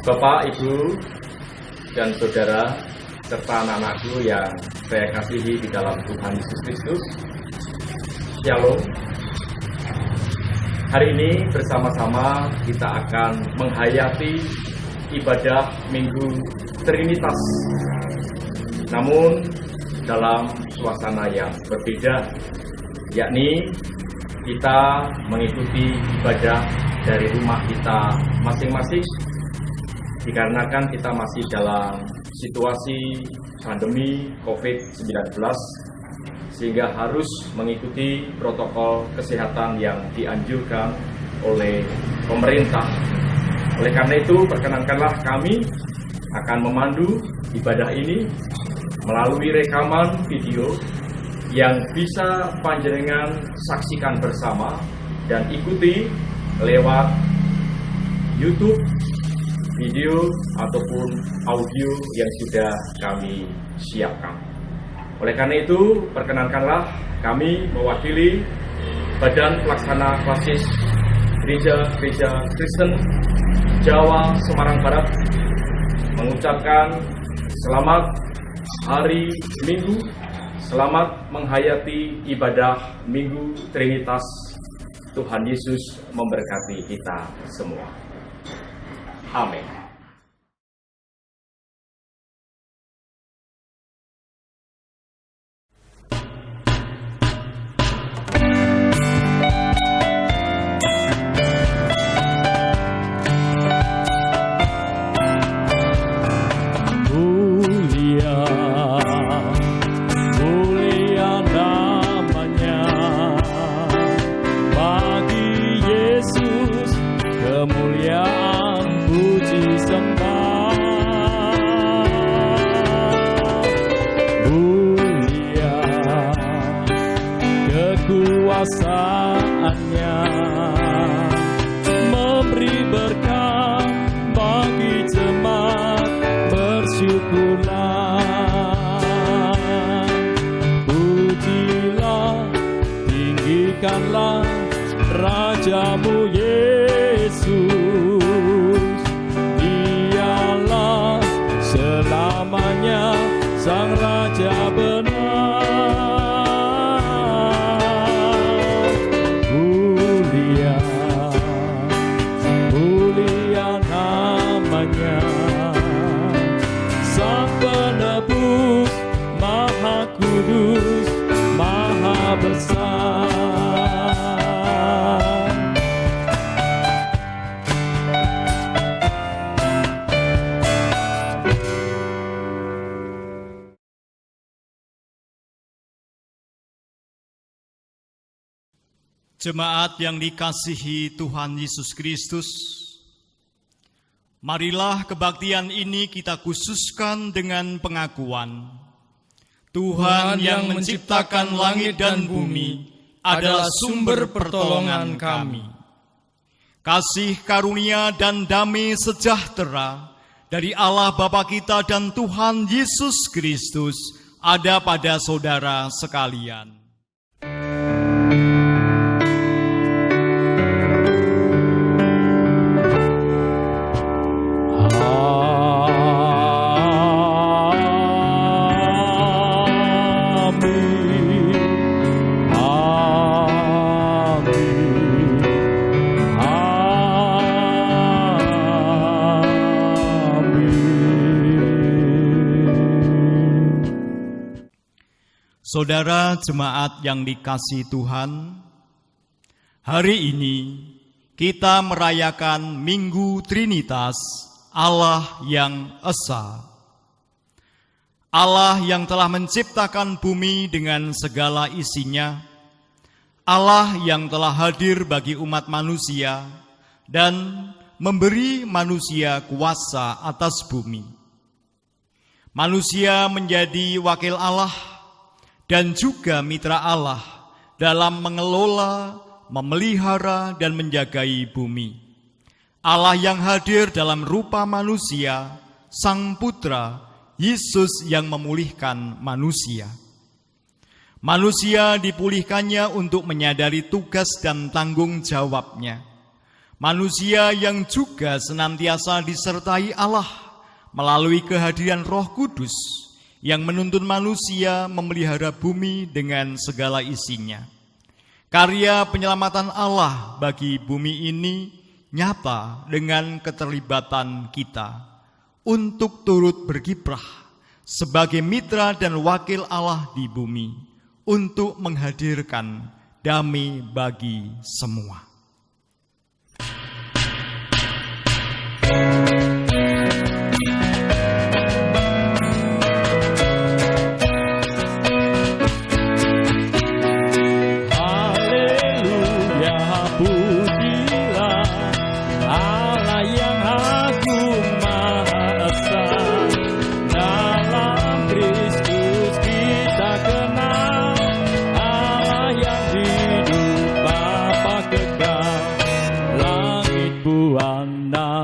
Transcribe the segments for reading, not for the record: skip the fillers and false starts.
Bapak, Ibu, dan Saudara, serta anak-anakku yang saya kasihi di dalam Tuhan Yesus Kristus. Shalom. Hari ini bersama-sama kita akan menghayati ibadah Minggu Trinitas. Namun dalam suasana yang berbeda, yakni kita mengikuti ibadah dari rumah kita masing-masing, dikarenakan kita masih dalam situasi pandemi COVID-19, sehingga harus mengikuti protokol kesehatan yang dianjurkan oleh pemerintah. Oleh karena itu, perkenankanlah kami akan memandu ibadah ini melalui rekaman video yang bisa panjenengan saksikan bersama dan ikuti lewat YouTube, video ataupun audio yang sudah kami siapkan. Oleh karena itu, perkenankanlah kami mewakili Badan Pelaksana Klasis Gereja Kristen Jawa Semarang Barat mengucapkan selamat hari Minggu, selamat menghayati ibadah Minggu Trinitas. Tuhan Yesus memberkati kita semua. Amin. Kekuasaannya memberi berkat bagi jemaat, bersyukurlah. Pujilah, tinggikanlah Rajamu Yesus. Dialah selamanya Sang Raja benar. Sang penebus Maha Kudus, Maha Besar. Jemaat yang dikasihi Tuhan Yesus Kristus, marilah kebaktian ini kita khususkan dengan pengakuan Tuhan yang menciptakan langit dan bumi adalah sumber pertolongan kami. Kasih karunia dan damai sejahtera dari Allah Bapa kita dan Tuhan Yesus Kristus ada pada saudara sekalian. Saudara jemaat yang dikasihi Tuhan, hari ini kita merayakan Minggu Trinitas, Allah yang Esa. Allah yang telah menciptakan bumi dengan segala isinya, Allah yang telah hadir bagi umat manusia dan memberi manusia kuasa atas bumi. Manusia menjadi wakil Allah dan juga mitra Allah dalam mengelola, memelihara, dan menjagai bumi. Allah yang hadir dalam rupa manusia, Sang Putra, Yesus yang memulihkan manusia. Manusia dipulihkannya untuk menyadari tugas dan tanggung jawabnya, Manusia yang juga senantiasa disertai Allah melalui kehadiran Roh Kudus yang menuntun manusia memelihara bumi dengan segala isinya. Karya penyelamatan Allah bagi bumi ini nyata dengan keterlibatan kita untuk turut berkiprah sebagai mitra dan wakil Allah di bumi untuk menghadirkan damai bagi semua.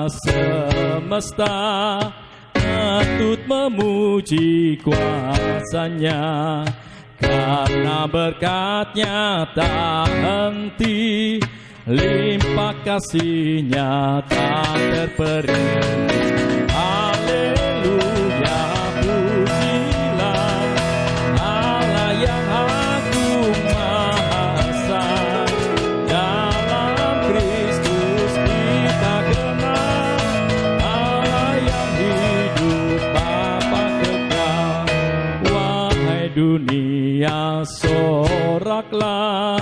Semesta patut memuji kuasa-Nya, karena berkat-Nya tak henti, limpah kasih-Nya tak terperi. Haleluya, pujilah Allah yang agung maha esa. Dalam Kristus kita kenal dunia, soraklah,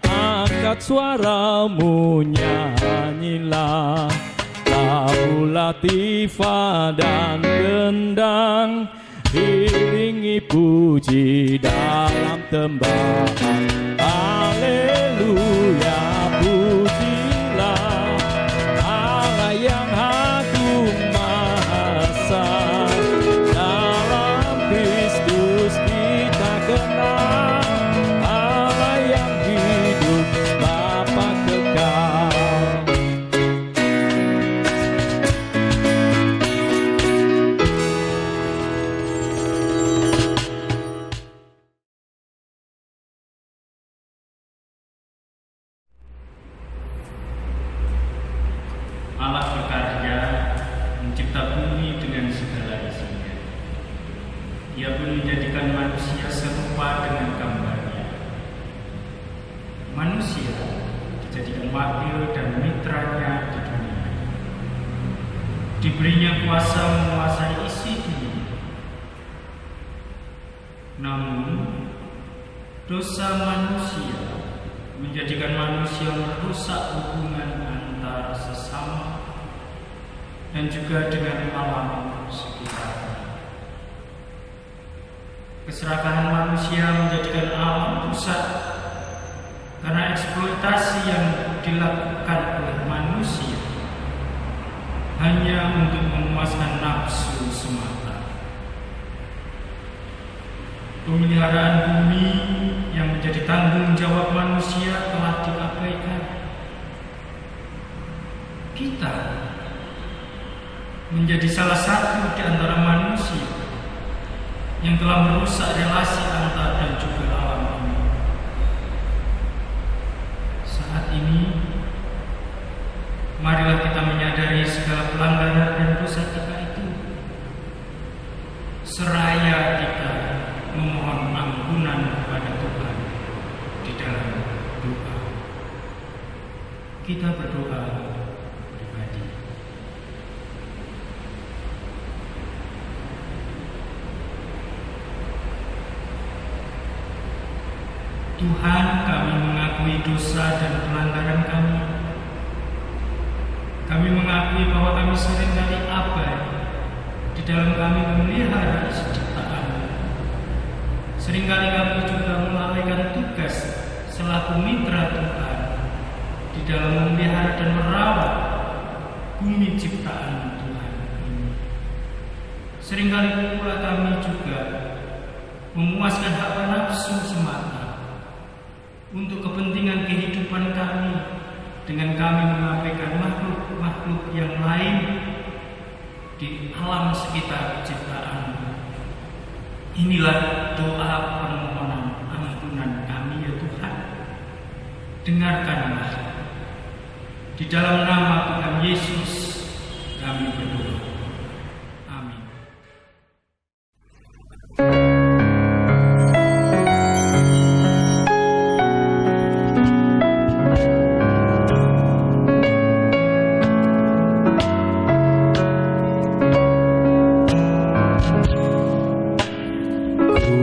angkat suaramu, nyanyilah, tabulah tifa dan gendang, iringi puji dalam tembahan. Haleluya, pujilah Allah yang agung maha esa. Dalam Kristus kita kenal Allah yang hidup, Bapa kekal. Allah berkarya mencipta bumi dengan segala isinya. Ia pun menjadikan manusia serupa dengan gambarnya. Manusia dijadikan wakil dan mitranya di dunia. Diberinya kuasa menguasai isi dunia. Namun, dosa manusia menjadikan manusia merusak hubungan antara sesama dan juga dengan alam sekitar. Keserakahan manusia menjadikan alam rusak karena eksploitasi yang dilakukan oleh manusia hanya untuk memuaskan nafsu semata. Pemeliharaan bumi yang menjadi tanggung jawab manusia telah diabaikan. Kita menjadi salah satu di antara manusia yang telah merusak relasi antar dan juga alam ini. Saat ini, marilah kita menyadari segala pelanggaran dan dosa kita itu, seraya kita memohon ampunan kepada Tuhan di dalam doa. Kita berdoa pribadi. Tuhan, kami mengakui dosa dan pelanggaran kami. Kami mengakui bahwa kami seringkali abai di dalam kami memelihara isi ciptaan. Seringkali kami juga melalaikan tugas selaku mitra Tuhan di dalam memelihara dan merawat bumi ciptaan Tuhan ini. Seringkali pula kami juga memuaskan hak nafsu semata untuk kepentingan kehidupan kami dengan kami mengabaikan makhluk-makhluk yang lain di alam sekitar ciptaan. Inilah doa permohonan ampunan kami ya Tuhan. Dengarkanlah Di dalam nama Tuhan Yesus kami berdoa. Amin. Ku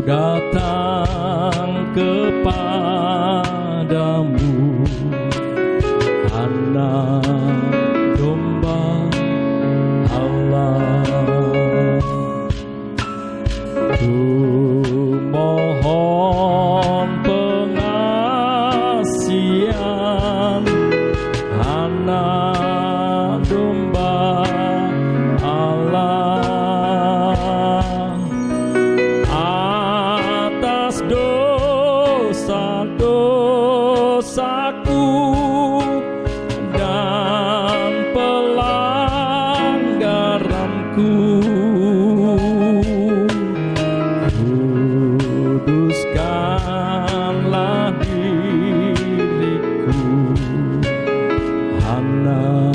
datang kepadamu, Anak domba Allah. Ku mohon pengasihan, Anak domba Allah, atas dosa-dosaku dan pelanggaranku. Kuduskanlah diriku, Anak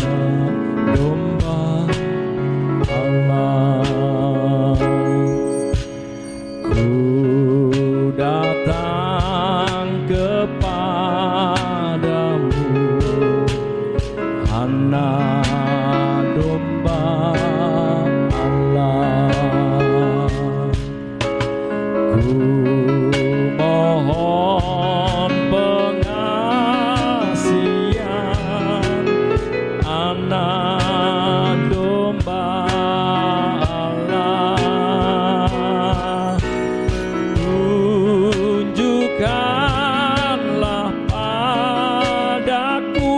domba Allah. Ku datang kepadamu, Anak domba Allah. Ku mohon pengasihan, Anak domba Allah. Tunjukkanlah padaku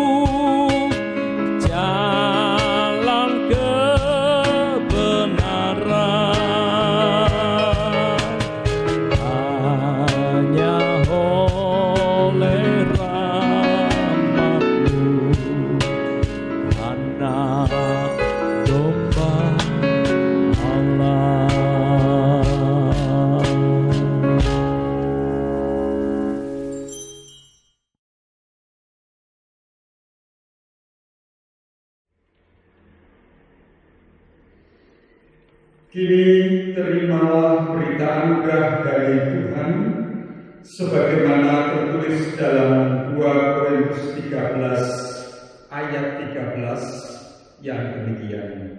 jalan kebenaran, hanya oleh rahmat-Mu, Anak domba Allah. Kini terimalah berita anugerah dari Tuhan sebagaimana tertulis dalam 2 Korintus 13 ayat 13 yang demikian.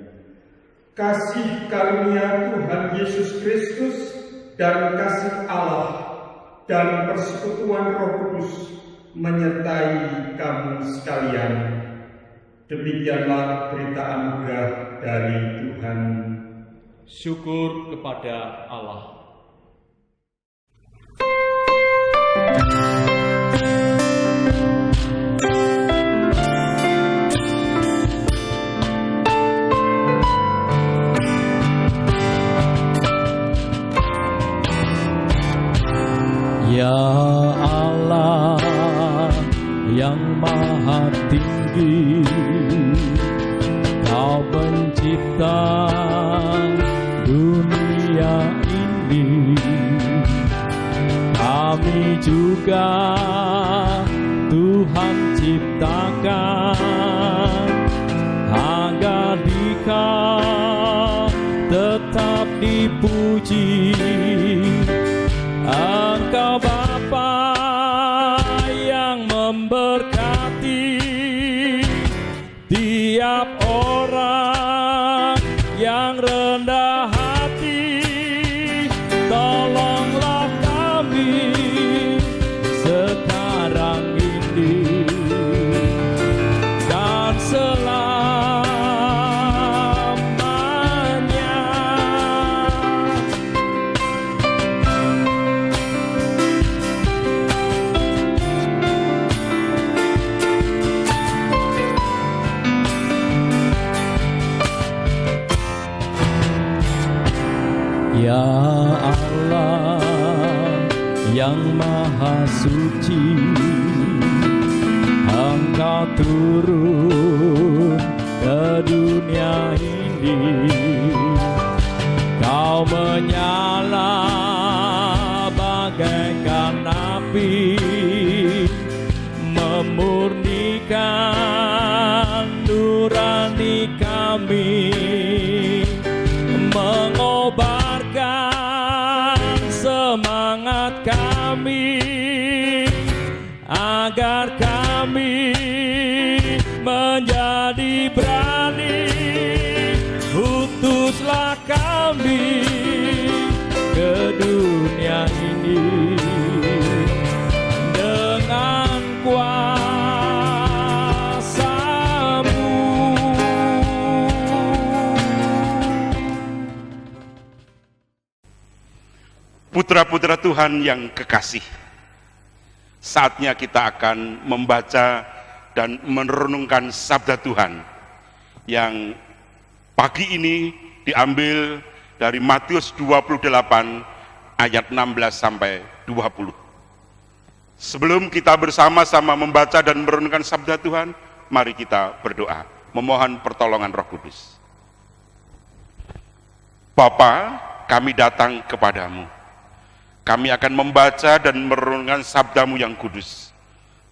Kasih karunia Tuhan Yesus Kristus dan kasih Allah dan persekutuan Roh Kudus menyertai kamu sekalian. Demikianlah berita anugerah dari Tuhan. Syukur kepada Allah. Ya Allah yang maha tinggi, Kau pencipta dunia ini. Kami juga Tuhan ciptakan agar Dikau tetap dipuji. Engkau Bapa yang memberkati tiap orang yang rendah hati. Tolonglah kami sekarang ini dan selamanya. Ya Allah yang maha suci, Engkau turun ke dunia ini. Kau menyala bagaikan api, memurnikan memulihkan nurani kami, mengobarkan semangat kami, agar kami menjadi berani. Utuslah kami ke dunia ini dengan kuasa-Mu. Putra-putra Tuhan yang kekasih, saatnya kita akan membaca dan merenungkan sabda Tuhan yang pagi ini diambil dari Matius 28 ayat 16 sampai 20. Sebelum kita bersama-sama membaca dan merenungkan sabda Tuhan, mari kita berdoa, memohon pertolongan Roh Kudus. Bapa, kami datang kepadamu. Kami akan membaca dan merenungkan sabda-Mu yang kudus.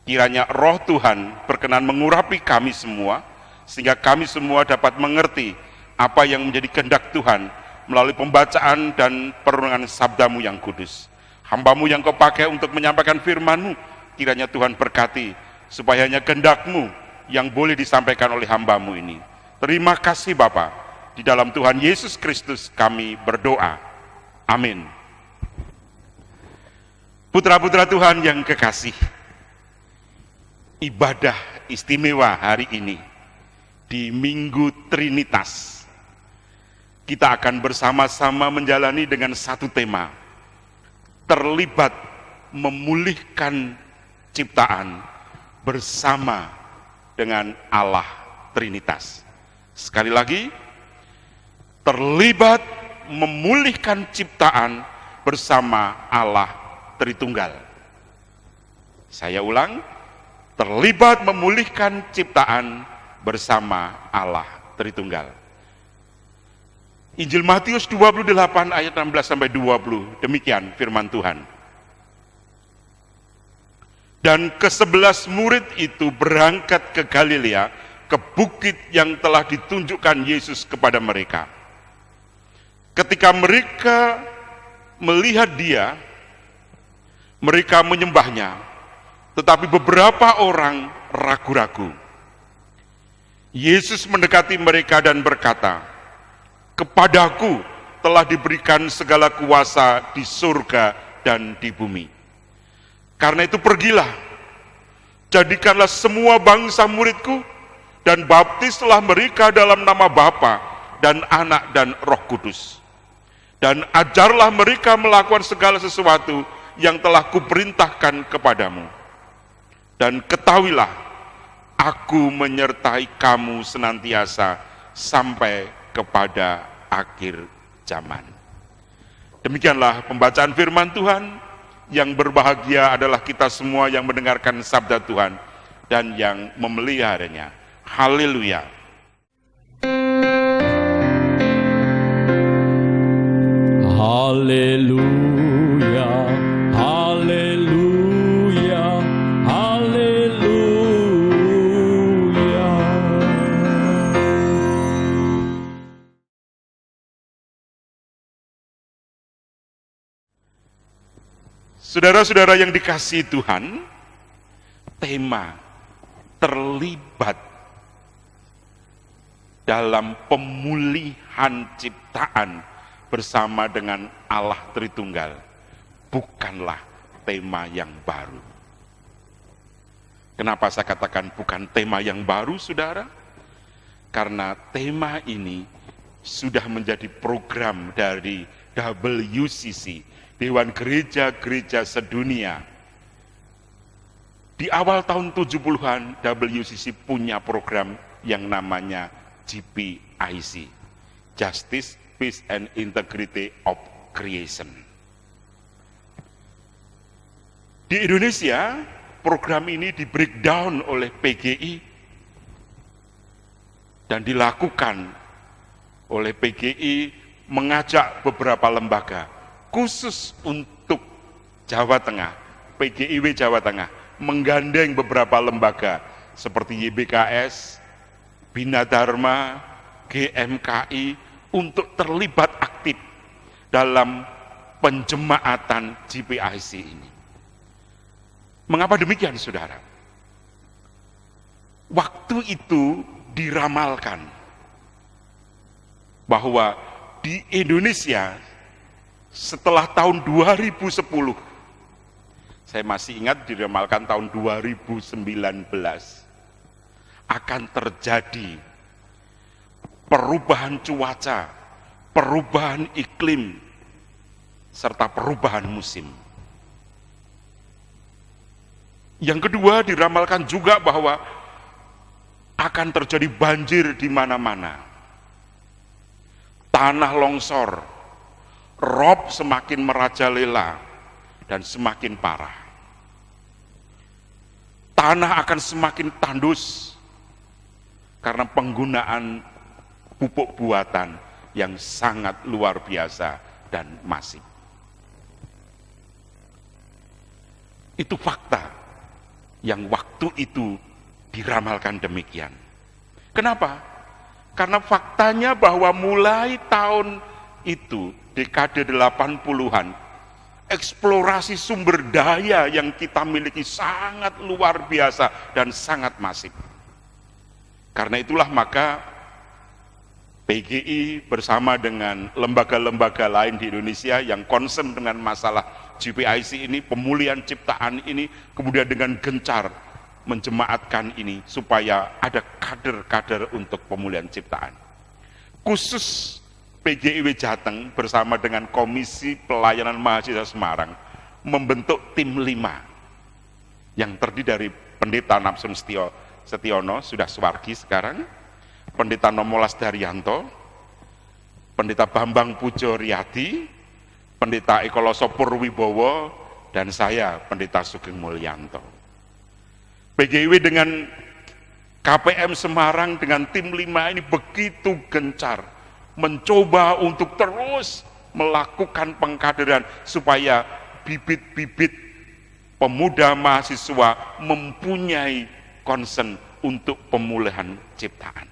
Kiranya Roh Tuhan berkenan mengurapi kami semua, sehingga kami semua dapat mengerti apa yang menjadi kehendak Tuhan melalui pembacaan dan perenungan sabda-Mu yang kudus. Hamba-Mu yang Kau pakai untuk menyampaikan firman-Mu, kiranya Tuhan berkati, supaya hanya kehendak-Mu yang boleh disampaikan oleh hamba-Mu ini. Terima kasih Bapa, di dalam Tuhan Yesus Kristus kami berdoa. Amin. Putra-putra Tuhan yang kekasih, ibadah istimewa hari ini di Minggu Trinitas, kita akan bersama-sama menjalani dengan satu tema, terlibat memulihkan ciptaan bersama dengan Allah Trinitas. Sekali lagi, terlibat memulihkan ciptaan bersama Allah Tritunggal. Saya ulang, terlibat memulihkan ciptaan bersama Allah Tritunggal. Injil Matius 28 ayat 16 sampai 20, demikian firman Tuhan. Dan ke-11 murid itu berangkat ke Galilea, ke bukit yang telah ditunjukkan Yesus kepada mereka. Ketika mereka melihat Dia, mereka menyembahnya, tetapi beberapa orang ragu-ragu. Yesus mendekati mereka dan berkata, "Kepadaku telah diberikan segala kuasa di surga dan di bumi. Karena itu pergilah, jadikanlah semua bangsa muridku, dan baptislah mereka dalam nama Bapa dan Anak dan Roh Kudus. Dan ajarlah mereka melakukan segala sesuatu yang telah kuperintahkan kepadamu. Dan ketahuilah, aku menyertai kamu senantiasa sampai kepada akhir zaman." Demikianlah pembacaan firman Tuhan. Yang berbahagia adalah kita semua yang mendengarkan sabda Tuhan dan yang memeliharanya. Haleluya. Haleluya, haleluya, haleluya. Saudara-saudara yang dikasihi Tuhan, tema terlibat dalam pemulihan ciptaan bersama dengan Allah Tritunggal bukanlah tema yang baru. Kenapa saya katakan bukan tema yang baru, saudara? Karena tema ini sudah menjadi program dari WCC, Dewan Gereja-Gereja Sedunia. Di awal tahun 70-an, WCC punya program yang namanya GPIC, Justice, Peace and Integrity of Creation. Di Indonesia, program ini di breakdown oleh PGI dan dilakukan oleh PGI mengajak beberapa lembaga khusus untuk Jawa Tengah, PGIW Jawa Tengah menggandeng beberapa lembaga seperti YBKS, Bina Dharma, GMKI untuk terlibat aktif dalam penjemaatan GPIC ini. Mengapa demikian, saudara? Waktu itu diramalkan bahwa di Indonesia setelah tahun 2010, saya masih ingat diramalkan tahun 2019, akan terjadi perubahan cuaca, perubahan iklim, serta perubahan musim. Yang kedua, diramalkan juga bahwa akan terjadi banjir di mana-mana, tanah longsor, rob semakin merajalela dan semakin parah. Tanah akan semakin tandus karena penggunaan pupuk buatan yang sangat luar biasa dan masif. Itu fakta yang waktu itu diramalkan demikian. Kenapa? Karena faktanya bahwa mulai tahun itu, dekade 80-an, eksplorasi sumber daya yang kita miliki sangat luar biasa dan sangat masif. Karena itulah maka PGI bersama dengan lembaga-lembaga lain di Indonesia yang concern dengan masalah GPIC ini, pemulihan ciptaan ini, kemudian dengan gencar menjemaatkan ini supaya ada kader-kader untuk pemulihan ciptaan. Khusus PGIW Jateng bersama dengan Komisi Pelayanan Mahasiswa Semarang membentuk tim 5 yang terdiri dari Pendeta Napsun Setiono, sudah swargi sekarang, Pendeta Nomolas Daryanto, Pendeta Bambang Pujo Riyadi, Pendeta Ekoloso Purwibowo, dan saya Pendeta Sugeng Mulyanto. PGIW dengan KPM Semarang dengan tim 5 ini begitu gencar mencoba untuk terus melakukan pengkaderan supaya bibit-bibit pemuda mahasiswa mempunyai concern untuk pemulihan ciptaan.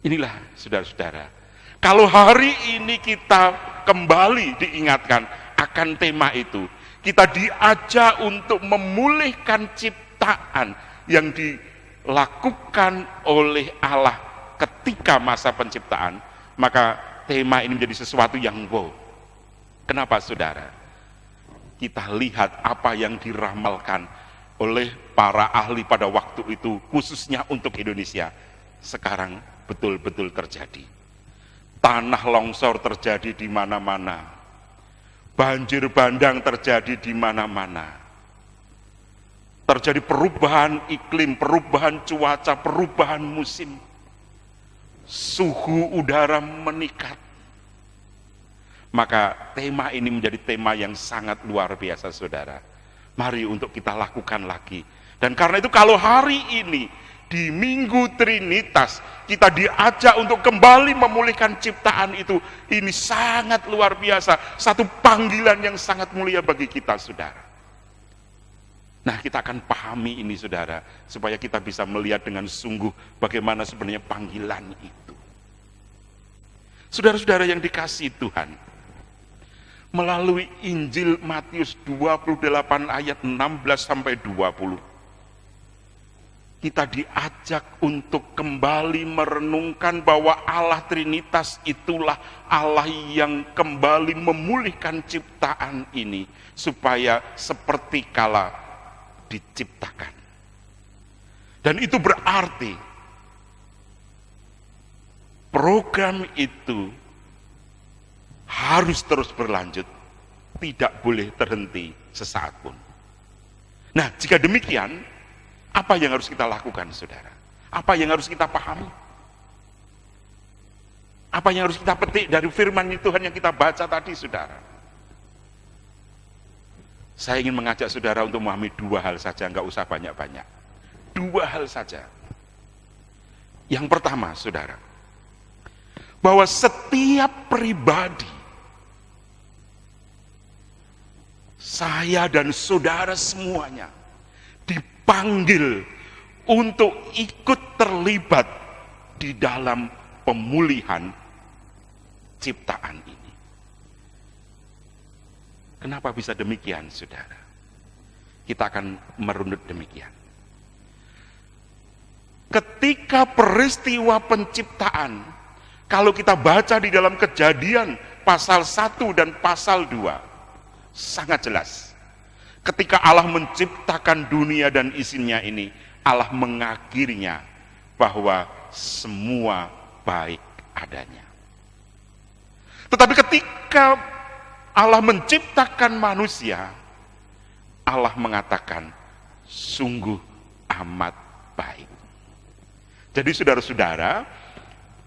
Inilah saudara-saudara, kalau hari ini kita kembali diingatkan akan tema itu, kita diajak untuk memulihkan ciptaan yang dilakukan oleh Allah ketika masa penciptaan, maka tema ini menjadi sesuatu yang wow. Kenapa, saudara? Kita lihat apa yang diramalkan oleh para ahli pada waktu itu, khususnya untuk Indonesia, sekarang betul-betul terjadi. Tanah longsor terjadi di mana-mana, banjir bandang terjadi di mana-mana, terjadi perubahan iklim, perubahan cuaca, perubahan musim, suhu udara meningkat. Maka tema ini menjadi tema yang sangat luar biasa, saudara. Mari untuk kita lakukan lagi. Dan karena itu kalau hari ini di Minggu Trinitas kita diajak untuk kembali memulihkan ciptaan itu, ini sangat luar biasa, satu panggilan yang sangat mulia bagi kita, saudara. Nah, kita akan pahami ini, saudara, supaya kita bisa melihat dengan sungguh bagaimana sebenarnya panggilan itu. Saudara-saudara yang dikasihi Tuhan, melalui Injil Matius 28 ayat 16 sampai 20, kita diajak untuk kembali merenungkan bahwa Allah Trinitas itulah Allah yang kembali memulihkan ciptaan ini supaya seperti kala diciptakan. Dan itu berarti program itu harus terus berlanjut, tidak boleh terhenti sesaat pun. Nah, jika demikian, apa yang harus kita lakukan, saudara? Apa yang harus kita pahami? Apa yang harus kita petik dari firman Tuhan yang kita baca tadi, saudara? Saya ingin mengajak saudara untuk memahami 2 hal saja, enggak usah banyak-banyak. 2 hal saja. Yang pertama, saudara, bahwa setiap pribadi, saya dan saudara semuanya, dipanggil untuk ikut terlibat di dalam pemulihan ciptaan ini. Kenapa bisa demikian, saudara? Kita akan merunut demikian. Ketika peristiwa penciptaan, kalau kita baca di dalam Kejadian pasal 1 dan pasal 2, sangat jelas. Ketika Allah menciptakan dunia dan isinya ini, Allah mengakhirinya bahwa semua baik adanya. Tetapi ketika Allah menciptakan manusia, Allah mengatakan sungguh amat baik. Jadi saudara-saudara,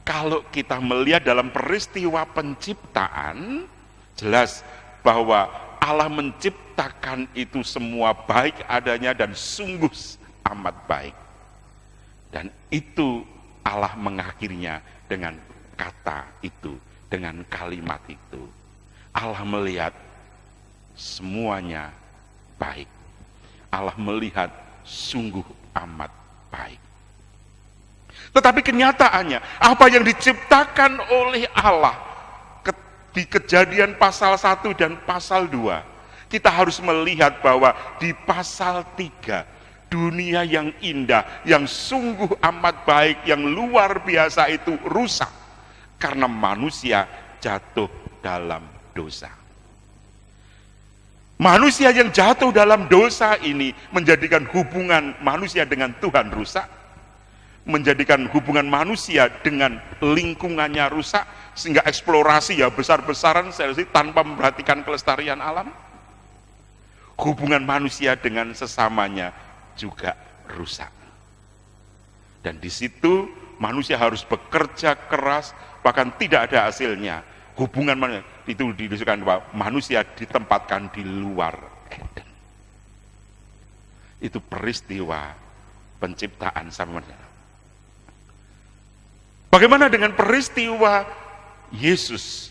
kalau kita melihat dalam peristiwa penciptaan, jelas bahwa Allah menciptakan itu semua baik adanya dan sungguh amat baik. Dan itu Allah mengakhirinya dengan kata itu, dengan kalimat itu. Allah melihat semuanya baik. Allah melihat sungguh amat baik. Tetapi kenyataannya, apa yang diciptakan oleh Allah di Kejadian pasal 1 dan pasal 2, kita harus melihat bahwa di pasal 3, dunia yang indah, yang sungguh amat baik, yang luar biasa itu rusak karena manusia jatuh dalam dosa. Manusia yang jatuh dalam dosa ini menjadikan hubungan manusia dengan Tuhan rusak, menjadikan hubungan manusia dengan lingkungannya rusak, sehingga eksplorasi ya besar-besaran tanpa memperhatikan kelestarian alam. Hubungan manusia dengan sesamanya juga rusak. Dan di situ manusia harus bekerja keras, bahkan tidak ada hasilnya. Hubungan manusia itu didiskusikan bahwa manusia ditempatkan di luar Eden. Itu peristiwa penciptaan sama manusia. Bagaimana dengan peristiwa Yesus?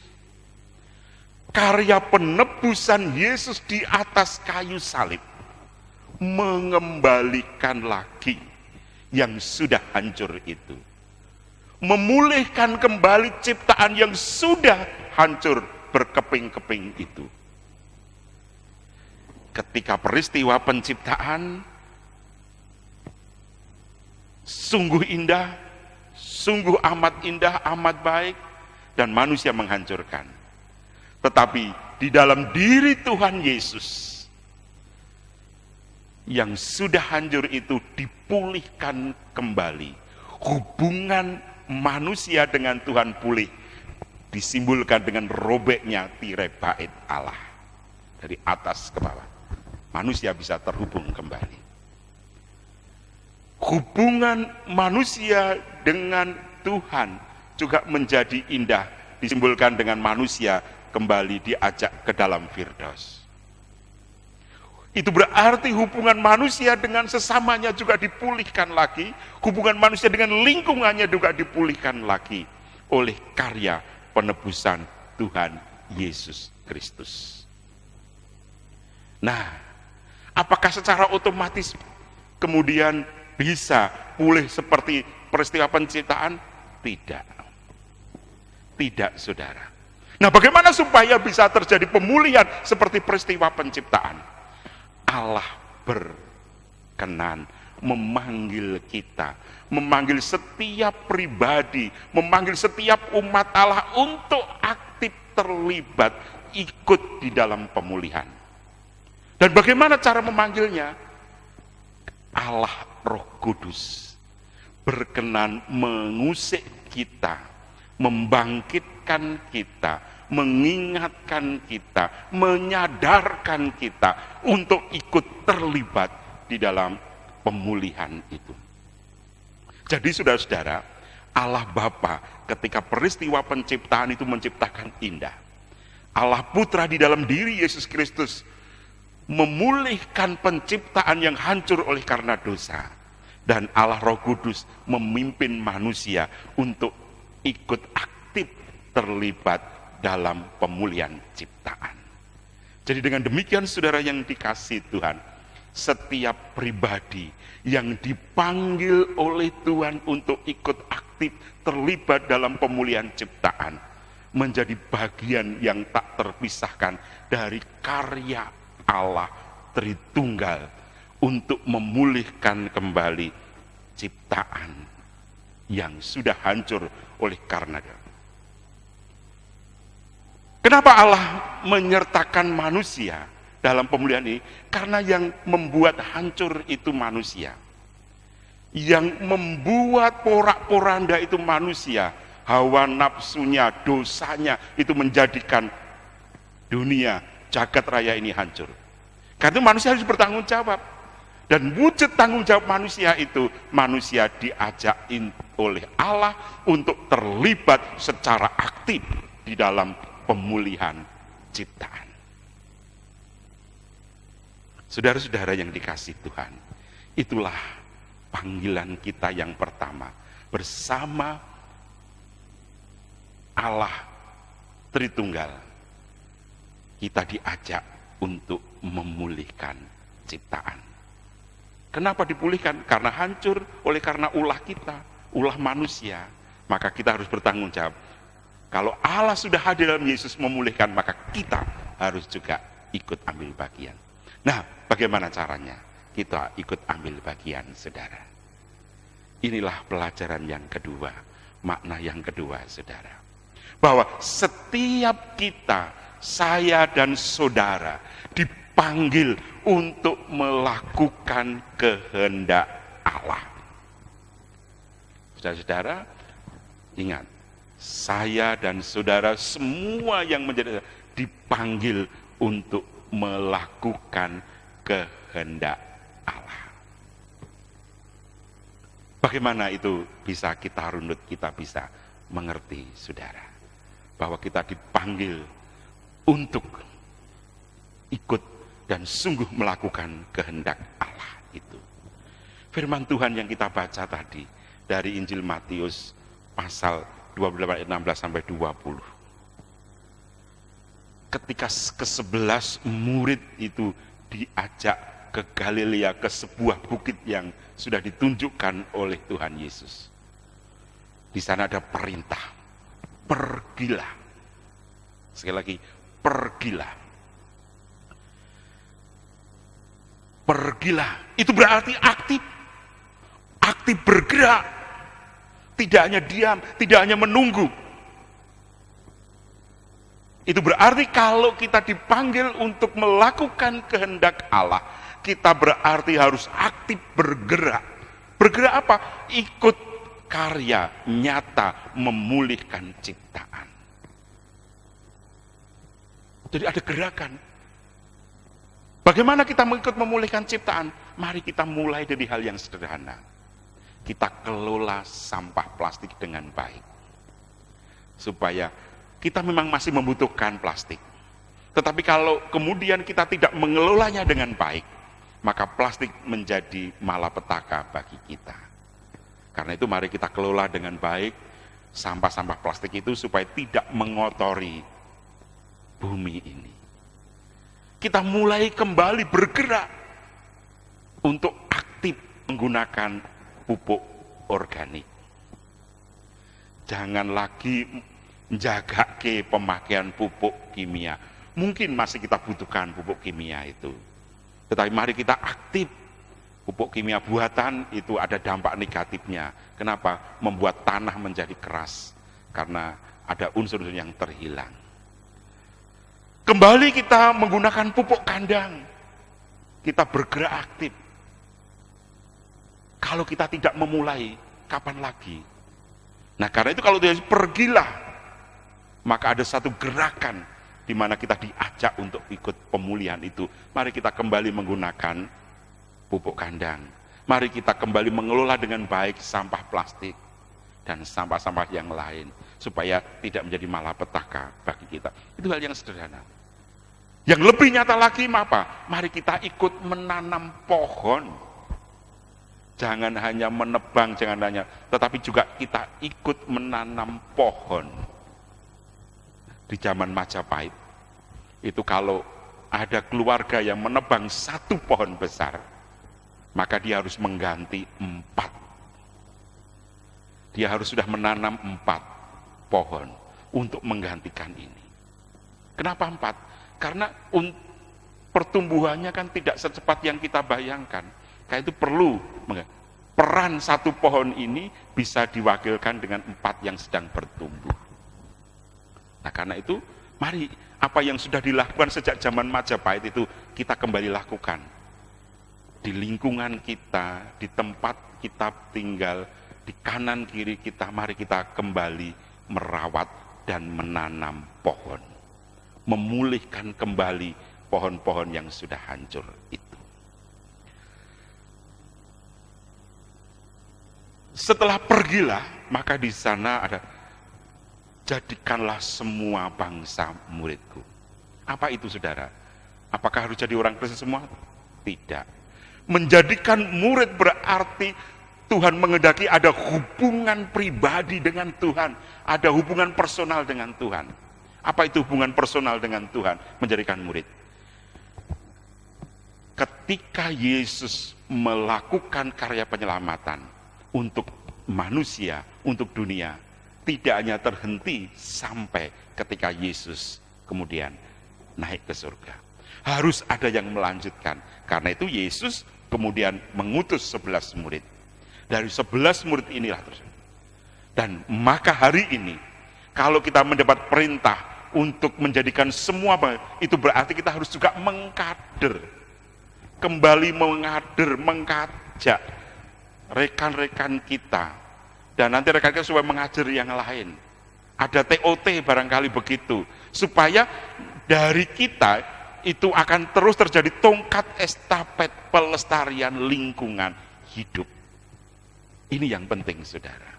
Karya penebusan Yesus di atas kayu salib mengembalikan lagi yang sudah hancur itu. Memulihkan kembali ciptaan yang sudah hancur berkeping-keping itu. Ketika peristiwa penciptaan sungguh indah, sungguh amat indah, amat baik, dan manusia menghancurkan. Tetapi di dalam diri Tuhan Yesus, yang sudah hancur itu dipulihkan kembali. Hubungan manusia dengan Tuhan pulih, disimbolkan dengan robeknya tirai bait Allah. Dari atas ke bawah, manusia bisa terhubung kembali. Hubungan manusia dengan Tuhan juga menjadi indah, disimbolkan dengan manusia kembali diajak ke dalam Firdaus. Itu berarti hubungan manusia dengan sesamanya juga dipulihkan lagi, hubungan manusia dengan lingkungannya juga dipulihkan lagi oleh karya penebusan Tuhan Yesus Kristus. Nah, apakah secara otomatis kemudian bisa pulih seperti peristiwa penciptaan? Tidak. Tidak, saudara. Nah, bagaimana supaya bisa terjadi pemulihan seperti peristiwa penciptaan? Allah berkenan memanggil kita, memanggil setiap pribadi, memanggil setiap umat Allah untuk aktif terlibat, ikut di dalam pemulihan. Dan bagaimana cara memanggilnya? Allah Roh Kudus berkenan mengusik kita, membangkitkan kita, mengingatkan kita, menyadarkan kita untuk ikut terlibat di dalam pemulihan itu. Jadi saudara-saudara, Allah Bapa ketika peristiwa penciptaan itu menciptakan indah. Allah Putra di dalam diri Yesus Kristus memulihkan penciptaan yang hancur oleh karena dosa. Dan Allah Roh Kudus memimpin manusia untuk ikut aktif terlibat dalam pemulihan ciptaan. Jadi dengan demikian saudara yang dikasihi Tuhan, setiap pribadi yang dipanggil oleh Tuhan untuk ikut aktif terlibat dalam pemulihan ciptaan menjadi bagian yang tak terpisahkan dari karya Allah Tritunggal untuk memulihkan kembali ciptaan yang sudah hancur oleh karena dosa. Kenapa Allah menyertakan manusia dalam pemulihan ini? Karena yang membuat hancur itu manusia. Yang membuat porak-poranda itu manusia. Hawa nafsunya, dosanya itu menjadikan dunia, jagat raya ini hancur. Karena manusia harus bertanggung jawab. Dan wujud tanggung jawab manusia itu, manusia diajak oleh Allah untuk terlibat secara aktif di dalam pemulihan ciptaan. Saudara-saudara yang dikasihi Tuhan, itulah panggilan kita yang pertama. Bersama Allah Tritunggal, kita diajak untuk memulihkan ciptaan. Kenapa dipulihkan? Karena hancur oleh karena ulah kita, ulah manusia. Maka kita harus bertanggung jawab. Kalau Allah sudah hadir dalam Yesus memulihkan, maka kita harus juga ikut ambil bagian. Nah, bagaimana caranya? Kita ikut ambil bagian, saudara. Inilah pelajaran yang kedua, makna yang kedua, saudara. Bahwa setiap kita, saya dan saudara, dipanggil untuk melakukan kehendak Allah. Saudara-saudara, ingat, saya dan saudara semua yang menjadi dipanggil untuk melakukan kehendak Allah. Bagaimana itu bisa kita runut, kita bisa mengerti, saudara, bahwa kita dipanggil untuk ikut dan sungguh melakukan kehendak Allah itu. Firman Tuhan yang kita baca tadi dari Injil Matius pasal 28 ayat 16 sampai 20. Ketika ke-11 murid itu diajak ke Galilea, ke sebuah bukit yang sudah ditunjukkan oleh Tuhan Yesus. Di sana ada perintah, pergilah. Sekali lagi, pergilah. Pergilah, itu berarti aktif. Aktif bergerak. Tidak hanya diam, tidak hanya menunggu. Itu berarti kalau kita dipanggil untuk melakukan kehendak Allah, kita berarti harus aktif bergerak. Bergerak apa? Ikut karya nyata memulihkan ciptaan. Jadi ada gerakan. Bagaimana kita mengikut memulihkan ciptaan? Mari kita mulai dari hal yang sederhana. Kita kelola sampah plastik dengan baik. Supaya kita memang masih membutuhkan plastik. Tetapi kalau kemudian kita tidak mengelolanya dengan baik, maka plastik menjadi malapetaka bagi kita. Karena itu mari kita kelola dengan baik sampah-sampah plastik itu supaya tidak mengotori bumi ini. Kita mulai kembali bergerak untuk aktif menggunakan pupuk organik. Jangan lagi menjaga ke pemakaian pupuk kimia. Mungkin masih kita butuhkan pupuk kimia itu. Tetapi mari kita aktif. Pupuk kimia buatan itu ada dampak negatifnya. Kenapa? Membuat tanah menjadi keras. Karena ada unsur-unsur yang terhilang. Kembali kita menggunakan pupuk kandang. Kita bergerak aktif. Kalau kita tidak memulai, kapan lagi? Nah, karena itu kalau dia pergilah, maka ada satu gerakan di mana kita diajak untuk ikut pemulihan itu. Mari kita kembali menggunakan pupuk kandang. Mari kita kembali mengelola dengan baik sampah plastik dan sampah-sampah yang lain supaya tidak menjadi malapetaka bagi kita. Itu hal yang sederhana. Yang lebih nyata lagi apa? Mari kita ikut menanam pohon. Jangan hanya menebang, jangan hanya, tetapi juga kita ikut menanam pohon. Di zaman Majapahit, itu kalau ada keluarga yang menebang satu pohon besar, maka dia harus mengganti 4. Dia harus sudah menanam 4 pohon untuk menggantikan ini. Kenapa 4? Karena pertumbuhannya kan tidak secepat yang kita bayangkan. Karena itu perlu peran satu pohon ini bisa diwakilkan dengan 4 yang sedang bertumbuh. Nah, karena itu mari apa yang sudah dilakukan sejak zaman Majapahit itu kita kembali lakukan. Di lingkungan kita, di tempat kita tinggal, di kanan kiri kita, mari kita kembali merawat dan menanam pohon. Memulihkan kembali pohon-pohon yang sudah hancur itu. Setelah pergilah, maka di sana ada jadikanlah semua bangsa muridku. Apa itu, saudara? Apakah harus jadi orang Kristen semua? Tidak. Menjadikan murid berarti Tuhan menghendaki ada hubungan pribadi dengan Tuhan, ada hubungan personal dengan Tuhan. Apa itu hubungan personal dengan Tuhan? Menjadikan murid. Ketika Yesus melakukan karya penyelamatan untuk manusia, untuk dunia, tidak hanya terhenti sampai ketika Yesus kemudian naik ke surga. Harus ada yang melanjutkan. Karena itu Yesus kemudian mengutus 11 murid. Dari 11 murid inilah terus. Dan maka hari ini, kalau kita mendapat perintah untuk menjadikan semua, itu berarti kita harus juga mengkader. Kembali mengader, mengajak rekan-rekan kita. Dan nanti rekan kita supaya mengajar yang lain. Ada TOT barangkali begitu. Supaya dari kita itu akan terus terjadi tongkat estafet pelestarian lingkungan hidup. Ini yang penting, saudara.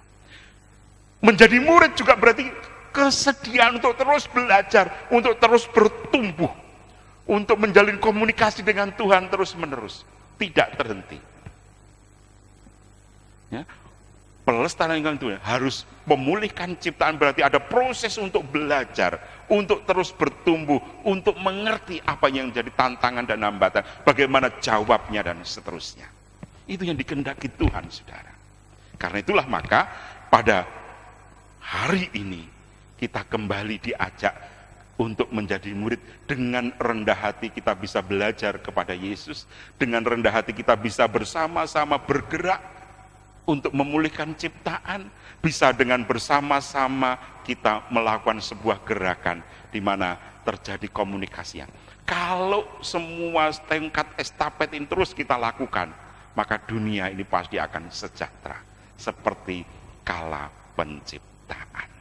Menjadi murid juga berarti kesediaan untuk terus belajar, untuk terus bertumbuh, untuk menjalin komunikasi dengan Tuhan terus-menerus, tidak terhenti. Ya. Pelestarian lingkungan Tuhan harus memulihkan ciptaan, berarti ada proses untuk belajar, untuk terus bertumbuh, untuk mengerti apa yang jadi tantangan dan hambatan, bagaimana jawabnya dan seterusnya. Itu yang dikehendaki Tuhan, saudara. Karena itulah maka pada hari ini kita kembali diajak untuk menjadi murid. Dengan rendah hati kita bisa belajar kepada Yesus, dengan rendah hati kita bisa bersama-sama bergerak untuk memulihkan ciptaan, bisa dengan bersama-sama kita melakukan sebuah gerakan di mana terjadi komunikasi. Kalau semua tingkat estafet ini terus kita lakukan, maka dunia ini pasti akan sejahtera seperti kala penciptaan.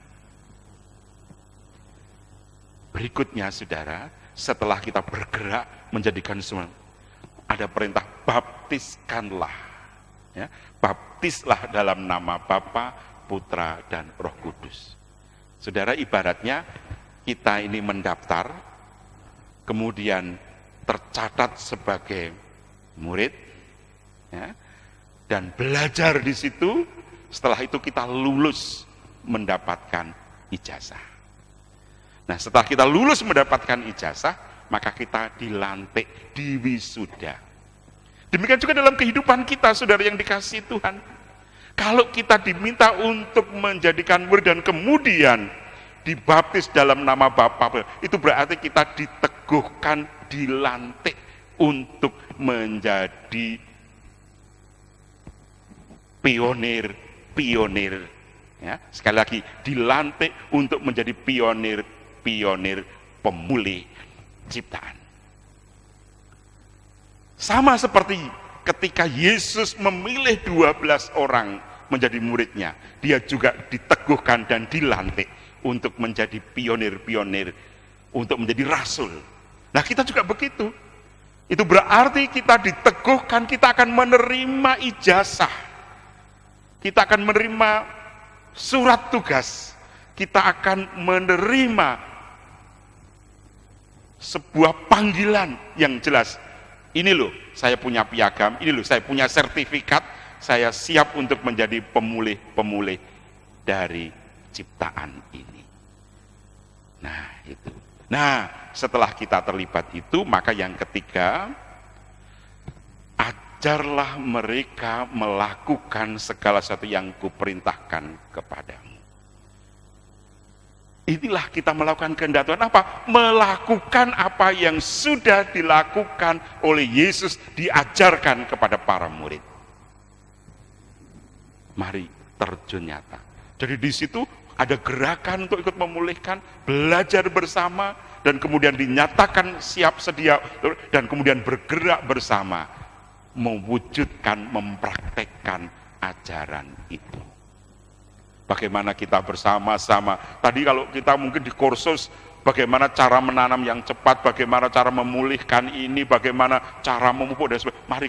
Berikutnya, saudara, setelah kita bergerak menjadikan semua, ada perintah baptiskanlah. Ya, baptislah dalam nama Bapa, Putra, dan Roh Kudus. Saudara, ibaratnya kita ini mendaftar, kemudian tercatat sebagai murid, ya, dan belajar di situ. Setelah itu kita lulus mendapatkan ijazah. Nah, setelah kita lulus mendapatkan ijazah, maka kita dilantik, diwisuda. Demikian juga dalam kehidupan kita, saudara yang dikasihi Tuhan. Kalau kita diminta untuk menjadikan murid dan kemudian dibaptis dalam nama Bapa, itu berarti kita diteguhkan, dilantik untuk menjadi pionir. Ya, sekali lagi, dilantik untuk menjadi pionir pemulih ciptaan. Sama seperti ketika Yesus memilih 12 orang menjadi muridnya, dia juga diteguhkan dan dilantik untuk menjadi pionir, untuk menjadi rasul. Nah, kita juga begitu. Itu berarti kita diteguhkan, kita akan menerima ijazah, kita akan menerima surat tugas, kita akan menerima sebuah panggilan yang jelas. Ini loh, saya punya piagam, ini loh, saya punya sertifikat, saya siap untuk menjadi pemulih dari ciptaan ini. Nah, itu. Nah, setelah kita terlibat itu, maka yang ketiga, ajarlah mereka melakukan segala sesuatu yang kuperintahkan kepadamu. Inilah kita melakukan kehendak Tuhan apa? Melakukan apa yang sudah dilakukan oleh Yesus, diajarkan kepada para murid. Mari terjun nyata. Jadi di situ ada gerakan untuk ikut memulihkan, belajar bersama, dan kemudian dinyatakan siap sedia, dan kemudian bergerak bersama, mewujudkan, mempraktekkan ajaran itu. Bagaimana kita bersama-sama, tadi kalau kita mungkin di kursus, bagaimana cara menanam yang cepat, bagaimana cara memulihkan ini, bagaimana cara memupuk, dan sebagainya. Mari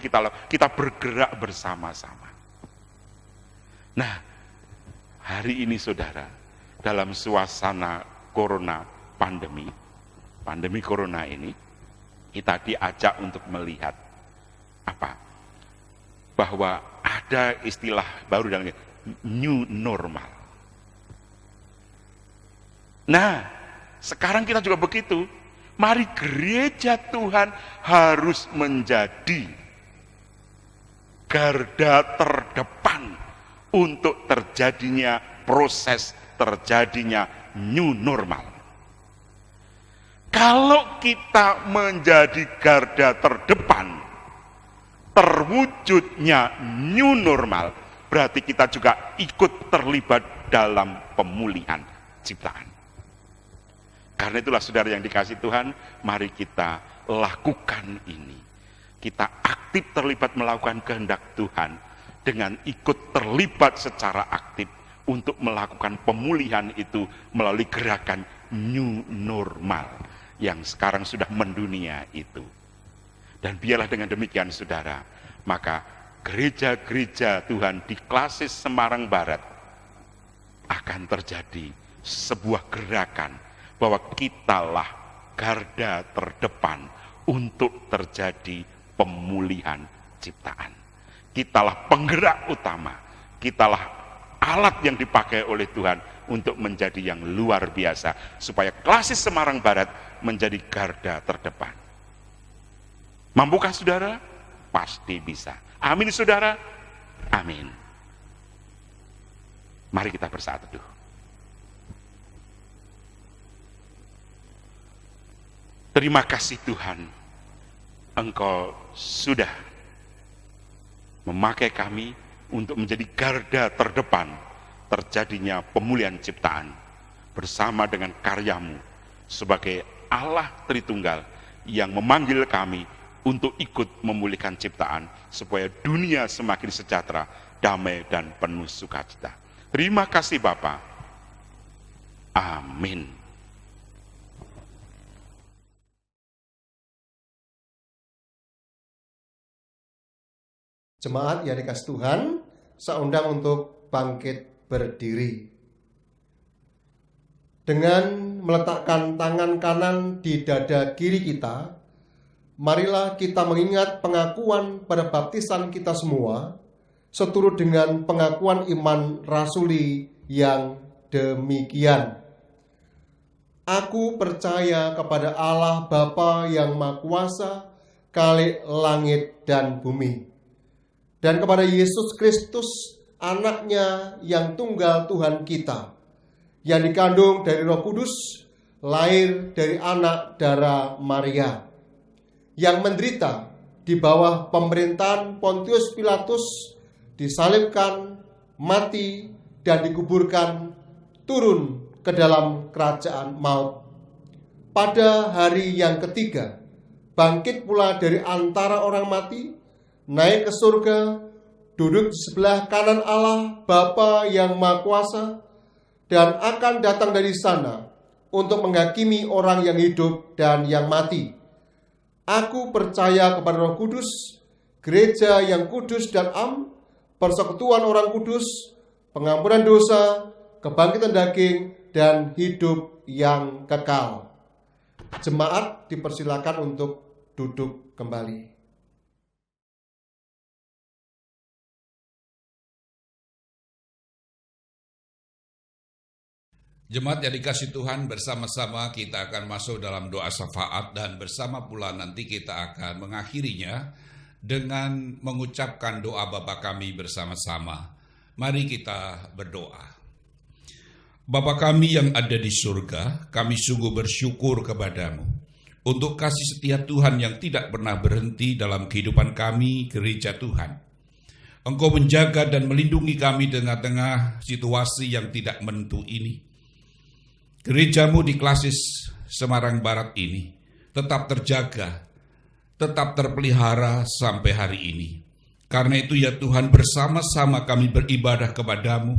kita bergerak bersama-sama. Nah, hari ini saudara, dalam suasana corona, pandemi corona ini, kita diajak untuk melihat apa? Bahwa ada istilah baru dalam new normal. Nah, sekarang kita juga begitu. Mari gereja Tuhan harus menjadi garda terdepan untuk terjadinya proses, terjadinya new normal. Kalau kita menjadi garda terdepan, terwujudnya new normal, berarti kita juga ikut terlibat dalam pemulihan ciptaan. Karena itulah saudara yang dikasihi Tuhan, mari kita lakukan ini. Kita aktif terlibat melakukan kehendak Tuhan dengan ikut terlibat secara aktif untuk melakukan pemulihan itu melalui gerakan new normal yang sekarang sudah mendunia itu. Dan biarlah dengan demikian saudara, maka gereja-gereja Tuhan di Klasis Semarang Barat akan terjadi sebuah gerakan bahwa kitalah garda terdepan untuk terjadi pemulihan ciptaan. Kitalah penggerak utama, kitalah alat yang dipakai oleh Tuhan untuk menjadi yang luar biasa, supaya Klasis Semarang Barat menjadi garda terdepan. Mampukah saudara? Pasti bisa. Amin saudara? Amin. Mari kita bersaat teduh. Terima kasih Tuhan, Engkau sudah memakai kami untuk menjadi garda terdepan terjadinya pemulihan ciptaan bersama dengan karyamu sebagai Allah Tritunggal yang memanggil kami untuk ikut memulihkan ciptaan supaya dunia semakin sejahtera, damai dan penuh sukacita. Terima kasih Bapa. Amin. Jemaat yang dikasihi Tuhan, saya undang untuk bangkit berdiri. Dengan meletakkan tangan kanan di dada kiri kita, marilah kita mengingat pengakuan pada baptisan kita semua, seturut dengan pengakuan iman rasuli yang demikian. Aku percaya kepada Allah Bapa yang Maha Kuasa, Khalik langit dan bumi, dan kepada Yesus Kristus, anaknya yang tunggal Tuhan kita, yang dikandung dari Roh Kudus, lahir dari anak darah Maria, yang menderita di bawah pemerintahan Pontius Pilatus, disalibkan, mati, dan dikuburkan, turun ke dalam kerajaan maut. Pada hari yang ketiga, bangkit pula dari antara orang mati, naik ke surga, duduk di sebelah kanan Allah Bapa yang Maha Kuasa, dan akan datang dari sana untuk menghakimi orang yang hidup dan yang mati. Aku percaya kepada Roh Kudus, gereja yang kudus dan am, persekutuan orang kudus, pengampunan dosa, kebangkitan daging, dan hidup yang kekal. Jemaat dipersilakan untuk duduk kembali. Jemaat yang dikasih Tuhan, bersama-sama kita akan masuk dalam doa syafaat dan bersama pula nanti kita akan mengakhirinya dengan mengucapkan doa Bapa kami bersama-sama. Mari kita berdoa. Bapa kami yang ada di surga, kami sungguh bersyukur kepadamu untuk kasih setia Tuhan yang tidak pernah berhenti dalam kehidupan kami, gereja Tuhan. Engkau menjaga dan melindungi kami di tengah-tengah situasi yang tidak menentu ini. Gerejamu di Klasis Semarang Barat ini tetap terjaga, tetap terpelihara sampai hari ini. Karena itu ya Tuhan, bersama-sama kami beribadah kepadamu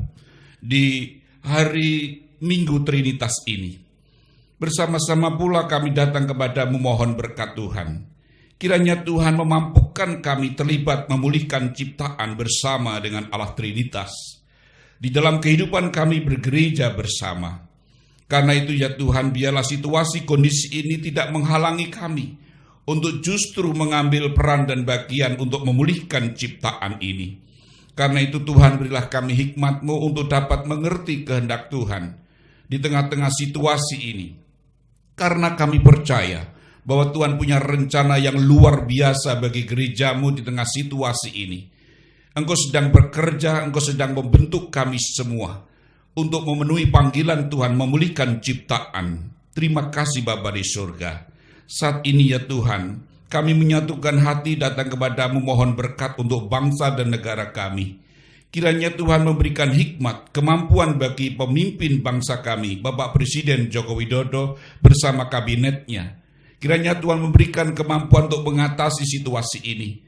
di hari Minggu Trinitas ini. Bersama-sama pula kami datang kepadamu mohon berkat Tuhan. Kiranya Tuhan memampukan kami terlibat memulihkan ciptaan bersama dengan Allah Trinitas. Di dalam kehidupan kami bergereja bersama. Karena itu ya Tuhan, biarlah situasi kondisi ini tidak menghalangi kami untuk justru mengambil peran dan bagian untuk memulihkan ciptaan ini. Karena itu Tuhan, berilah kami hikmat-Mu untuk dapat mengerti kehendak Tuhan di tengah-tengah situasi ini. Karena kami percaya bahwa Tuhan punya rencana yang luar biasa bagi gereja-Mu di tengah situasi ini. Engkau sedang bekerja, Engkau sedang membentuk kami semua untuk memenuhi panggilan Tuhan memulihkan ciptaan. Terima kasih Bapa di surga. Saat ini ya Tuhan, kami menyatukan hati datang kepadamu mohon berkat untuk bangsa dan negara kami. Kiranya Tuhan memberikan hikmat, kemampuan bagi pemimpin bangsa kami, Bapak Presiden Joko Widodo bersama kabinetnya. Kiranya Tuhan memberikan kemampuan untuk mengatasi situasi ini.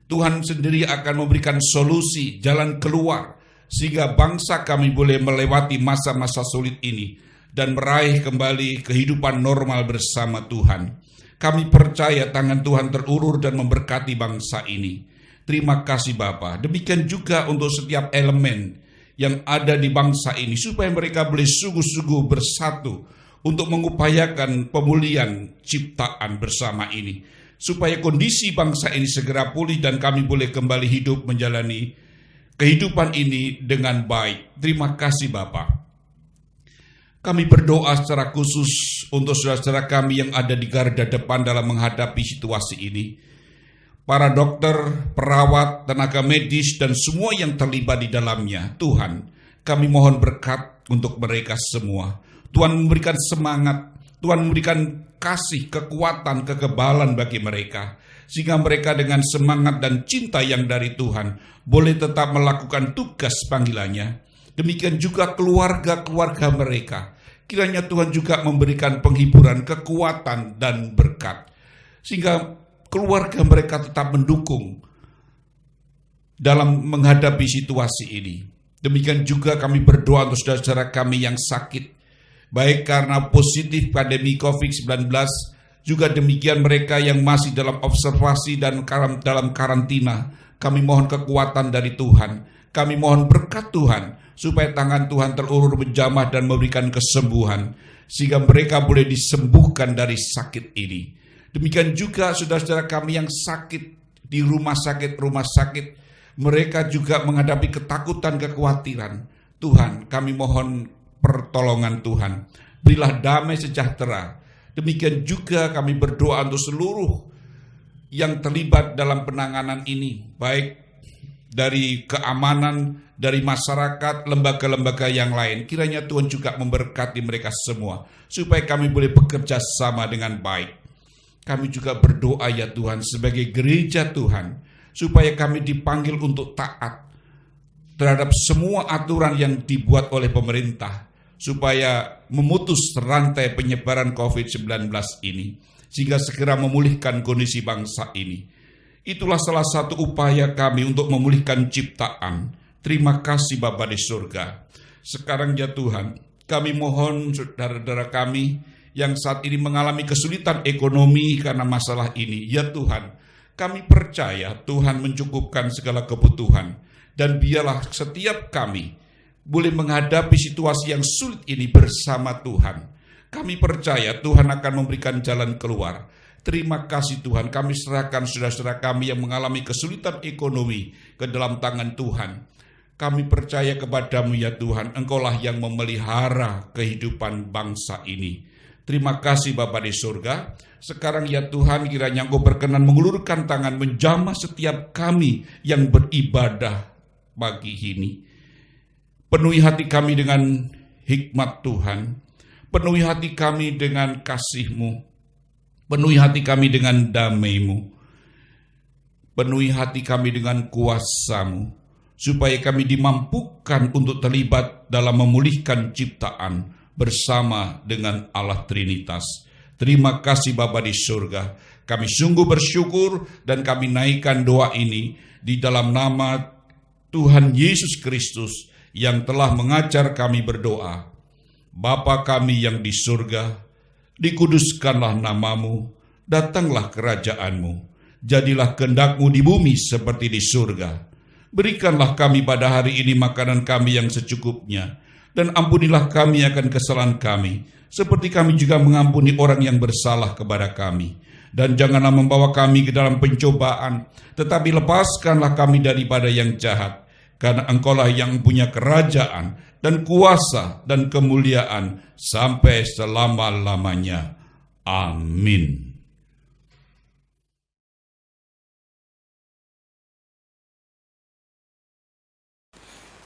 Tuhan sendiri akan memberikan solusi, jalan keluar, sehingga bangsa kami boleh melewati masa-masa sulit ini dan meraih kembali kehidupan normal bersama Tuhan. Kami percaya tangan Tuhan terulur dan memberkati bangsa ini. Terima kasih Bapa. Demikian juga untuk setiap elemen yang ada di bangsa ini, supaya mereka boleh sungguh-sungguh bersatu untuk mengupayakan pemulihan ciptaan bersama ini, supaya kondisi bangsa ini segera pulih dan kami boleh kembali hidup menjalani kehidupan ini dengan baik. Terima kasih Bapa. Kami berdoa secara khusus untuk saudara-saudara kami yang ada di garda depan dalam menghadapi situasi ini. Para dokter, perawat, tenaga medis, dan semua yang terlibat di dalamnya. Tuhan, kami mohon berkat untuk mereka semua. Tuhan memberikan semangat, Tuhan memberikan kasih, kekuatan, kekebalan bagi mereka. Sehingga mereka dengan semangat dan cinta yang dari Tuhan boleh tetap melakukan tugas panggilannya. Demikian juga keluarga-keluarga mereka. Kiranya Tuhan juga memberikan penghiburan, kekuatan, dan berkat. Sehingga keluarga mereka tetap mendukung dalam menghadapi situasi ini. Demikian juga kami berdoa untuk saudara-saudara kami yang sakit, baik karena positif pandemi COVID-19, juga demikian mereka yang masih dalam observasi dan dalam karantina. Kami mohon kekuatan dari Tuhan. Kami mohon berkat Tuhan, supaya tangan Tuhan terulur menjamah dan memberikan kesembuhan, sehingga mereka boleh disembuhkan dari sakit ini. Demikian juga saudara-saudara kami yang sakit di rumah sakit, mereka juga menghadapi ketakutan, kekhawatiran. Tuhan, kami mohon pertolongan Tuhan. Berilah damai sejahtera. Demikian juga kami berdoa untuk seluruh yang terlibat dalam penanganan ini, baik dari keamanan, dari masyarakat, lembaga-lembaga yang lain. Kiranya Tuhan juga memberkati mereka semua, supaya kami boleh bekerja sama dengan baik. Kami juga berdoa ya Tuhan sebagai gereja Tuhan, supaya kami dipanggil untuk taat terhadap semua aturan yang dibuat oleh pemerintah, supaya memutus rantai penyebaran COVID-19 ini, sehingga segera memulihkan kondisi bangsa ini. Itulah salah satu upaya kami untuk memulihkan ciptaan. Terima kasih Bapa di surga. Sekarang ya Tuhan, kami mohon saudara-saudara kami yang saat ini mengalami kesulitan ekonomi karena masalah ini. Ya Tuhan, kami percaya Tuhan mencukupkan segala kebutuhan. Dan biarlah setiap kami boleh menghadapi situasi yang sulit ini bersama Tuhan. Kami percaya Tuhan akan memberikan jalan keluar. Terima kasih Tuhan, kami serahkan saudara-saudara kami yang mengalami kesulitan ekonomi ke dalam tangan Tuhan. Kami percaya kepadamu ya Tuhan, Engkaulah yang memelihara kehidupan bangsa ini. Terima kasih Bapa di surga. Sekarang ya Tuhan, kiranya Engkau berkenan mengulurkan tangan menjamah setiap kami yang beribadah pagi ini. Penuhi hati kami dengan hikmat Tuhan. Penuhi hati kami dengan kasih-Mu. Penuhi hati kami dengan damai-Mu. Penuhi hati kami dengan kuasa-Mu, supaya kami dimampukan untuk terlibat dalam memulihkan ciptaan bersama dengan Allah Trinitas. Terima kasih Bapa di surga. Kami sungguh bersyukur dan kami naikkan doa ini di dalam nama Tuhan Yesus Kristus yang telah mengajar kami berdoa. Bapa kami yang di surga, dikuduskanlah namamu, datanglah kerajaan-Mu. Jadilah kehendak-Mu di bumi seperti di surga. Berikanlah kami pada hari ini makanan kami yang secukupnya, dan ampunilah kami akan kesalahan kami, seperti kami juga mengampuni orang yang bersalah kepada kami. Dan janganlah membawa kami ke dalam pencobaan, tetapi lepaskanlah kami daripada yang jahat, karena Engkaulah yang punya kerajaan, dan kuasa, dan kemuliaan, sampai selama-lamanya. Amin.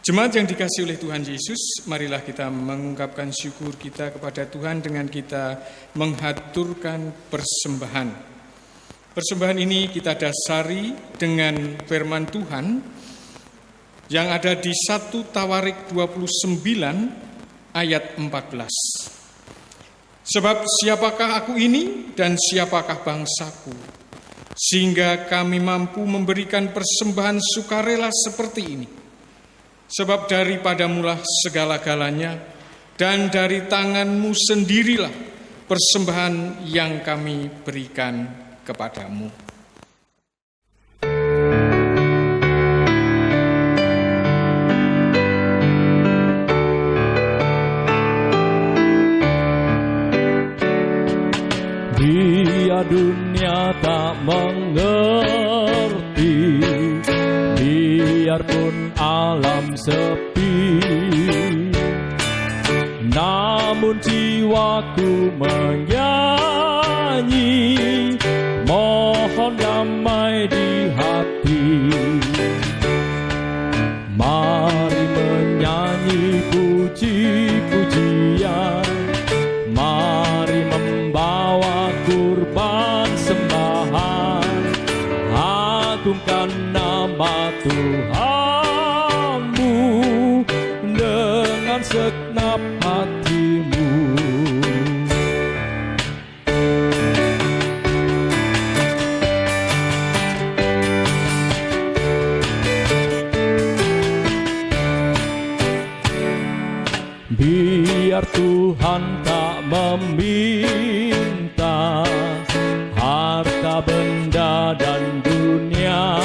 Jemaat yang dikasihi oleh Tuhan Yesus, marilah kita mengungkapkan syukur kita kepada Tuhan dengan kita menghaturkan persembahan. Persembahan ini kita dasari dengan firman Tuhan yang ada di 1 Tawarik 29 ayat 14. Sebab siapakah aku ini dan siapakah bangsaku, sehingga kami mampu memberikan persembahan sukarela seperti ini. Sebab daripadamulah segala-galanya, dan dari tanganmu sendirilah persembahan yang kami berikan kepadamu. Biar dunia tak mengerti, biarpun alam sepi, namun jiwaku menyanyi, mohon damai di hati. Mari menyanyi puji-pujian, mari membawa kurban sembahan, agungkan nama Tuhanmu dengan segenap hatimu. Biar Tuhan tak meminta harta benda dan dunia,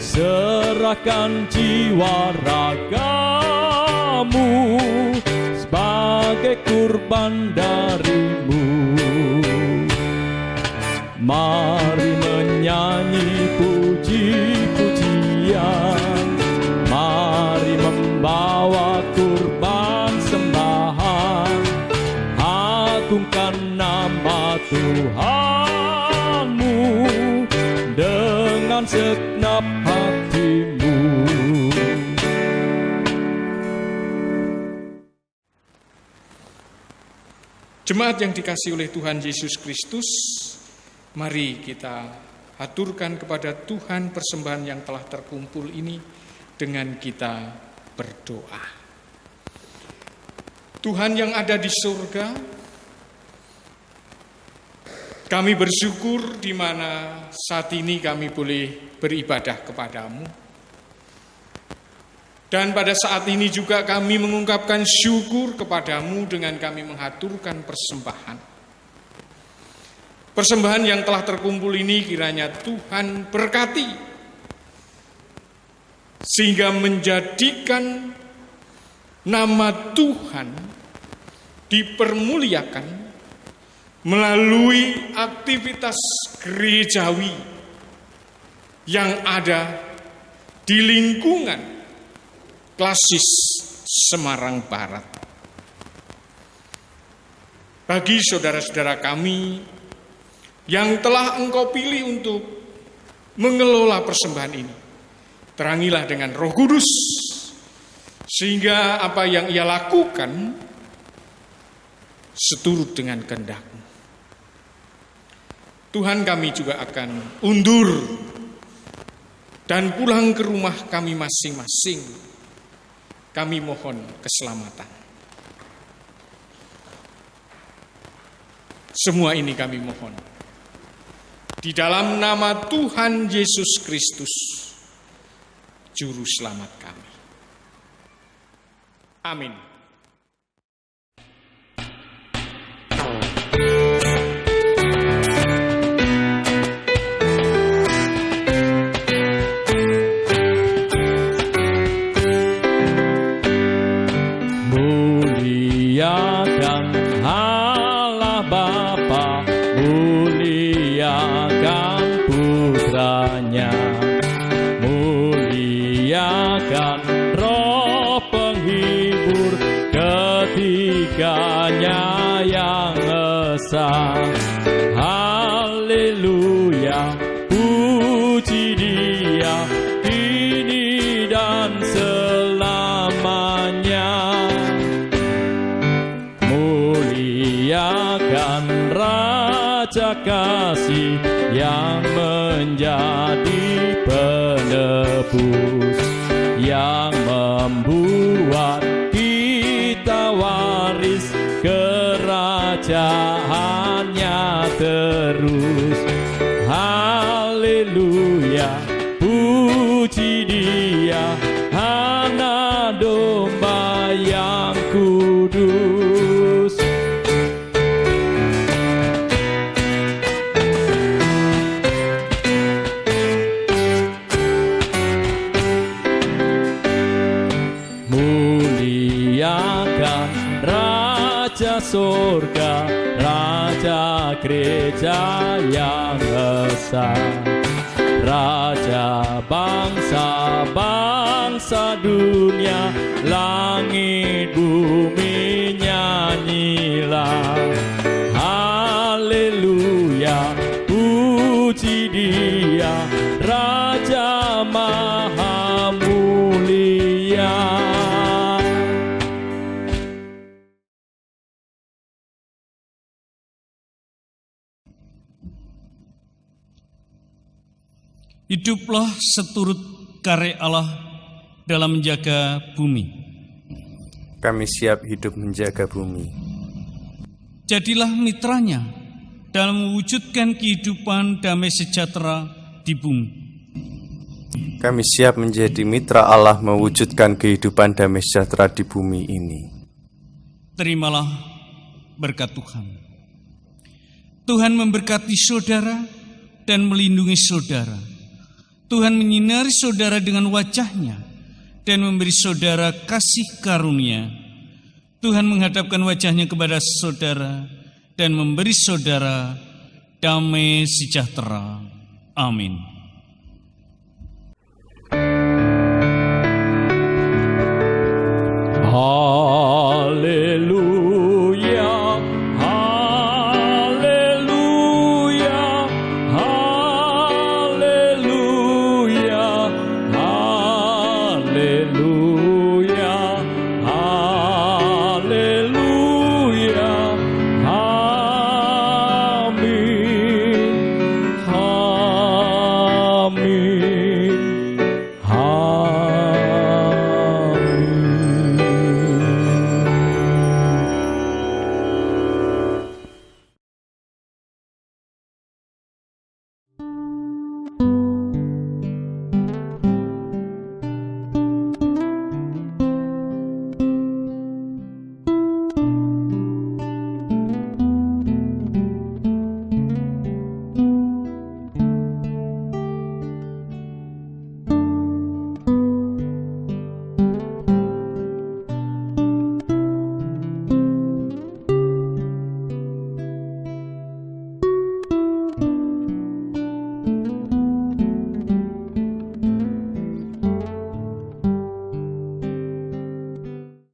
serahkan jiwa ragamu sebagai kurban darimu. Mari menyanyi puji-pujian, mari membawa kurban sembahan, agungkan nama Tuhanmu dengan segenap hatimu. Jemaat yang dikasihi oleh Tuhan Yesus Kristus, mari kita haturkan kepada Tuhan persembahan yang telah terkumpul ini dengan kita berdoa. Tuhan yang ada di surga, kami bersyukur di mana saat ini kami boleh beribadah kepadamu. Dan pada saat ini juga kami mengungkapkan syukur kepadamu dengan kami menghaturkan persembahan. Persembahan yang telah terkumpul ini kiranya Tuhan berkati, sehingga menjadikan nama Tuhan dipermuliakan melalui aktivitas gerejawi yang ada di lingkungan klasis Semarang Barat. Bagi saudara-saudara kami yang telah Engkau pilih untuk mengelola persembahan ini, terangilah dengan Roh Kudus, sehingga apa yang ia lakukan seturut dengan kehendak-Mu. Tuhan, kami juga akan undur dan pulang ke rumah kami masing-masing. Kami mohon keselamatan. Semua ini kami mohon di dalam nama Tuhan Yesus Kristus, Juru Selamat kami. Amin. Muliakan Allah Bapa, muliakan Putranya, muliakan Roh Penghibur, ketiganya yang esa. Haleluya, puji Dia kini dan selamanya. Muliakan Raja Kasih yang menjadi penebus, yang membuat kita waris kerajaannya terus. Haleluya, puji Dia, Anak Domba yang kudus. Muliakan Raja Surga, Raja Gereja yang esa, Raja bangsa-bangsa dunia, langit bumi nyanyilah. Haleluya, puji Dia, Raja Maha Mulia. Hiduplah seturut karya Allah dalam menjaga bumi. Kami siap hidup menjaga bumi. Jadilah mitranya dalam mewujudkan kehidupan damai sejahtera di bumi. Kami siap menjadi mitra Allah mewujudkan kehidupan damai sejahtera di bumi ini. Terimalah berkat Tuhan. Tuhan memberkati saudara dan melindungi saudara. Tuhan menyinari saudara dengan wajah-Nya dan memberi saudara kasih karunia. Tuhan menghadapkan wajah-Nya kepada saudara dan memberi saudara damai sejahtera. Amin.